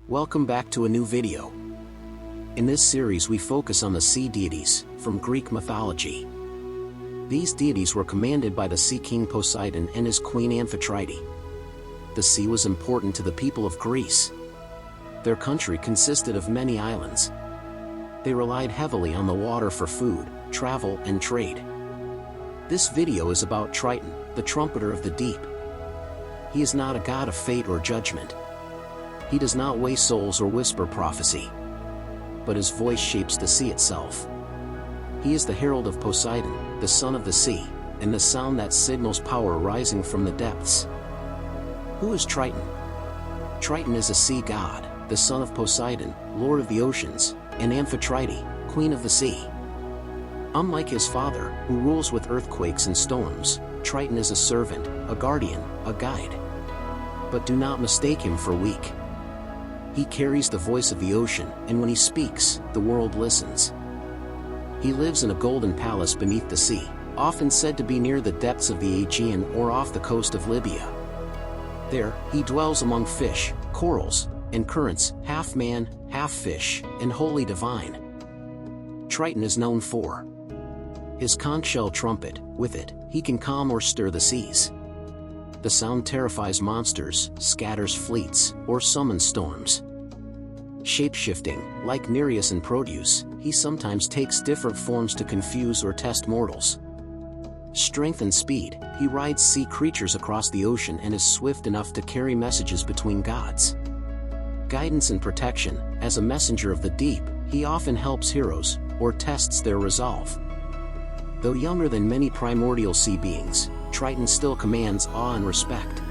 Welcome back to a new video. In this series we focus on the sea deities, from Greek mythology. These deities were commanded by the sea king Poseidon and his queen Amphitrite. The sea was important to the people of Greece. Their country consisted of many islands. They relied heavily on the water for food, travel, and trade. This video is about Triton, the trumpeter of the deep. He is not a god of fate or judgment. He does not weigh souls or whisper prophecy. But his voice shapes the sea itself. He is the herald of Poseidon, the son of the sea, and the sound that signals power rising from the depths. Who is Triton? Triton is a sea god, the son of Poseidon, lord of the oceans, and Amphitrite, queen of the sea. Unlike his father, who rules with earthquakes and storms, Triton is a servant, a guardian, a guide. But do not mistake him for weak. He carries the voice of the ocean, and when he speaks, the world listens. He lives in a golden palace beneath the sea, often said to be near the depths of the Aegean or off the coast of Libya. There, he dwells among fish, corals, and currents, half man, half fish, and wholly divine. Triton is known for his conch shell trumpet. With it, he can calm or stir the seas. The sound terrifies monsters, scatters fleets, or summons storms. Shape-shifting, like Nereus and Proteus, he sometimes takes different forms to confuse or test mortals. Strength and speed, he rides sea creatures across the ocean and is swift enough to carry messages between gods. Guidance and protection, as a messenger of the deep, he often helps heroes, or tests their resolve. Though younger than many primordial sea beings, Triton still commands awe and respect.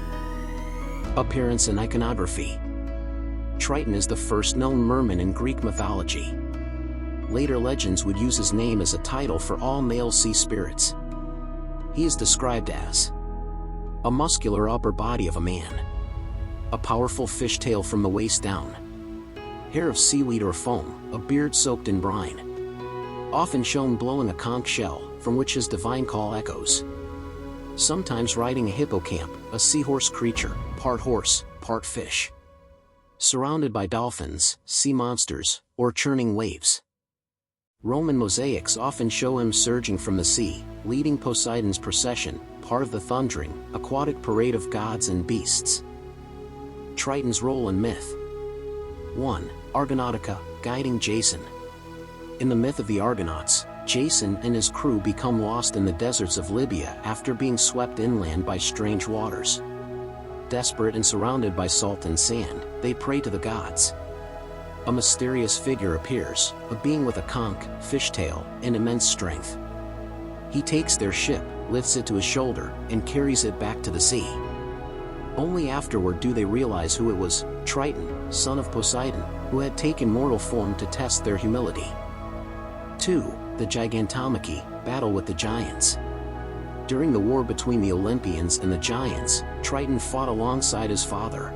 Appearance and iconography. Triton is the first known merman in Greek mythology. Later legends would use his name as a title for all male sea spirits. He is described as a muscular upper body of a man, a powerful fishtail from the waist down, hair of seaweed or foam, a beard soaked in brine, often shown blowing a conch shell, from which his divine call echoes. Sometimes riding a hippocamp, a seahorse creature, part horse, part fish. Surrounded by dolphins, sea monsters, or churning waves. Roman mosaics often show him surging from the sea, leading Poseidon's procession, part of the thundering, aquatic parade of gods and beasts. Triton's role in myth. 1. Argonautica, guiding Jason. In the myth of the Argonauts, Jason and his crew become lost in the deserts of Libya after being swept inland by strange waters. Desperate and surrounded by salt and sand, they pray to the gods. A mysterious figure appears, a being with a conch, fishtail, and immense strength. He takes their ship, lifts it to his shoulder, and carries it back to the sea. Only afterward do they realize who it was, Triton, son of Poseidon, who had taken mortal form to test their humility. 2. The Gigantomachy, battle with the giants. During the war between the Olympians and the giants, Triton fought alongside his father.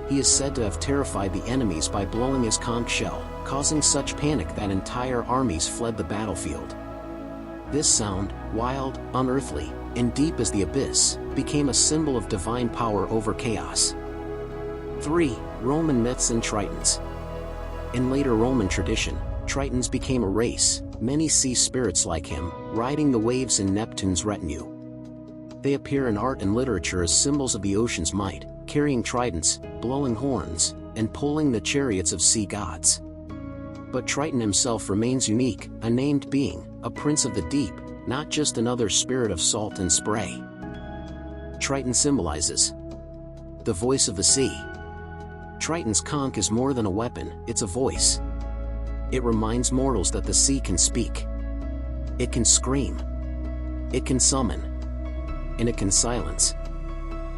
He is said to have terrified the enemies by blowing his conch shell, causing such panic that entire armies fled the battlefield. This sound, wild, unearthly, and deep as the abyss, became a symbol of divine power over chaos. 3. Roman myths and Tritons. In later Roman tradition, Tritons became a race, many sea spirits like him, riding the waves in Neptune's retinue. They appear in art and literature as symbols of the ocean's might, carrying tridents, blowing horns, and pulling the chariots of sea gods. But Triton himself remains unique, a named being, a prince of the deep, not just another spirit of salt and spray. Triton symbolizes the voice of the sea. Triton's conch is more than a weapon, it's a voice. It reminds mortals that the sea can speak. It can scream. It can summon. And it can silence.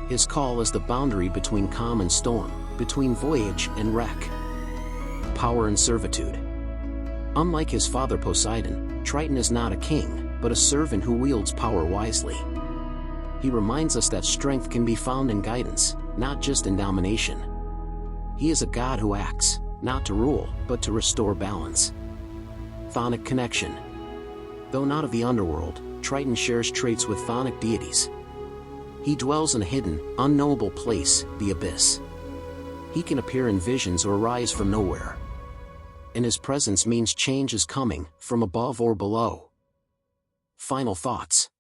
His call is the boundary between calm and storm, between voyage and wreck. Power and servitude. Unlike his father Poseidon, Triton is not a king, but a servant who wields power wisely. He reminds us that strength can be found in guidance, not just in domination. He is a god who acts, not to rule, but to restore balance. Chthonic connection. Though not of the underworld, Triton shares traits with chthonic deities. He dwells in a hidden, unknowable place, the abyss. He can appear in visions or rise from nowhere. And his presence means change is coming, from above or below. Final thoughts.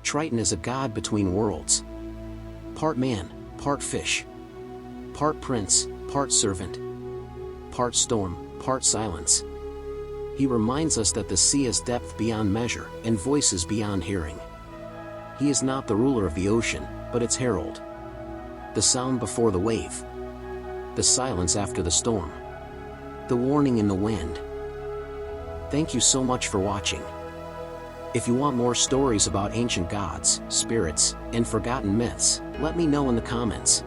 Triton is a god between worlds. Part man, part fish. Part prince, part servant. Part storm, part silence. He reminds us that the sea has depth beyond measure, and voices beyond hearing. He is not the ruler of the ocean, but its herald. The sound before the wave. The silence after the storm. The warning in the wind. Thank you so much for watching. If you want more stories about ancient gods, spirits, and forgotten myths, let me know in the comments.